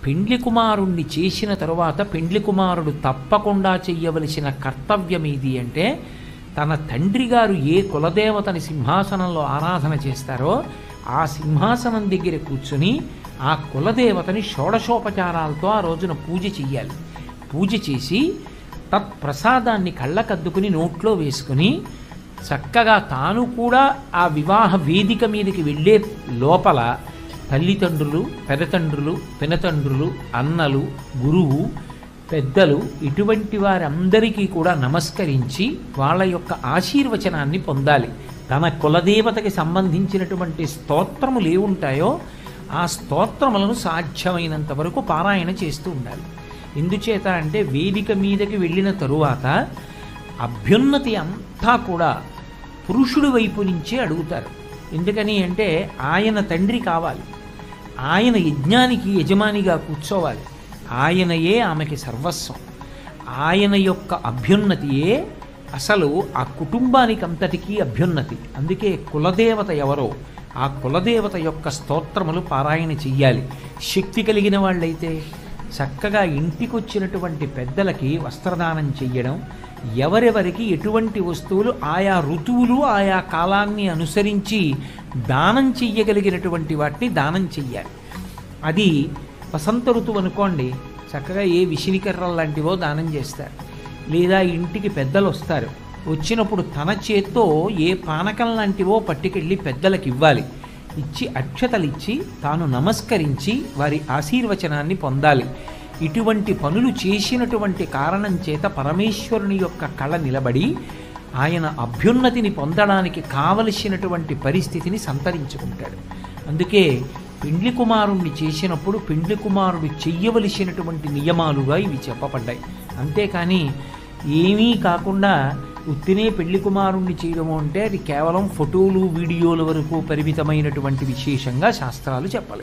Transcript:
పెండ్లి కుమారుణ్ణి చేసిన తరువాత పెండ్లి కుమారుడు తప్పకుండా చెయ్యవలసిన కర్తవ్యం ఏది అంటే, తన తండ్రి గారు ఏ కులదేవతని సింహాసనంలో ఆరాధన చేస్తారో ఆ సింహాసనం దగ్గర కూర్చుని ఆ కులదేవతని షోడశోపచారాలతో ఆ రోజున పూజ చెయ్యాలి. పూజ చేసి తత్ప్రసాదాన్ని కళ్ళకద్దుకుని నోట్లో వేసుకుని చక్కగా తాను కూడా ఆ వివాహ వేదిక మీదకి వెళ్ళే లోపల తల్లిదండ్రులు, పెదతండ్రులు, పినతండ్రులు, అన్నలు, గురువు, పెద్దలు ఇటువంటి వారందరికీ కూడా నమస్కరించి వాళ్ళ యొక్క ఆశీర్వచనాన్ని పొందాలి. తన కులదేవతకి సంబంధించినటువంటి స్తోత్రములు ఏముంటాయో ఆ స్తోత్రములను సాధ్యమైనంత వరకు పారాయణ చేస్తూ ఉండాలి. ఎందుచేత అంటే వేదిక మీదకి వెళ్ళిన తరువాత అభ్యున్నతి అంతా కూడా పురుషుడి వైపు నుంచే అడుగుతారు. ఎందుకని అంటే ఆయన తండ్రి కావాలి, ఆయన యజ్ఞానికి యజమానిగా కూర్చోవాలి, ఆయనయే ఆమెకి సర్వస్వం, ఆయన యొక్క అభ్యున్నతియే అసలు ఆ కుటుంబానికి అంతటికీ అభ్యున్నతి. అందుకే కులదేవత ఎవరో ఆ కులదేవత యొక్క స్తోత్రములు పారాయణ చెయ్యాలి. శక్తి కలిగిన వాళ్ళైతే చక్కగా ఇంటికొచ్చినటువంటి పెద్దలకి వస్త్రదానం చెయ్యడం, ఎవరెవరికి ఎటువంటి వస్తువులు ఆయా ఋతువులు ఆయా కాలాన్ని అనుసరించి దానం చెయ్యగలిగినటువంటి వాటిని దానం చెయ్యాలి. అది వసంత ఋతువు అనుకోండి, చక్కగా ఏ విసిరికర్రలు లాంటివో దానం చేస్తారు. లేదా ఇంటికి పెద్దలు వస్తారు, వచ్చినప్పుడు తన చేత్తో ఏ పానకం లాంటివో పట్టుకెళ్ళి పెద్దలకు ఇవ్వాలి. ఇచ్చి అక్షతలిచ్చి తాను నమస్కరించి వారి ఆశీర్వచనాన్ని పొందాలి. ఇటువంటి పనులు చేసినటువంటి కారణం చేత పరమేశ్వరుని యొక్క కళ నిలబడి ఆయన అభ్యున్నతిని పొందడానికి కావలసినటువంటి పరిస్థితిని సంతరించుకుంటాడు. అందుకే పెండ్లి కుమారుణ్ణి చేసినప్పుడు పెండ్లి కుమారుడు చెయ్యవలసినటువంటి నియమాలుగా ఇవి చెప్పబడ్డాయి. అంతేకాని ఏమీ కాకుండా ఉత్తినే పెళ్లి కుమారుణ్ణి చేయడము అంటే అది కేవలం ఫోటోలు, వీడియోల వరకు పరిమితమైనటువంటి విశేషంగా శాస్త్రాలు చెప్పలేదు.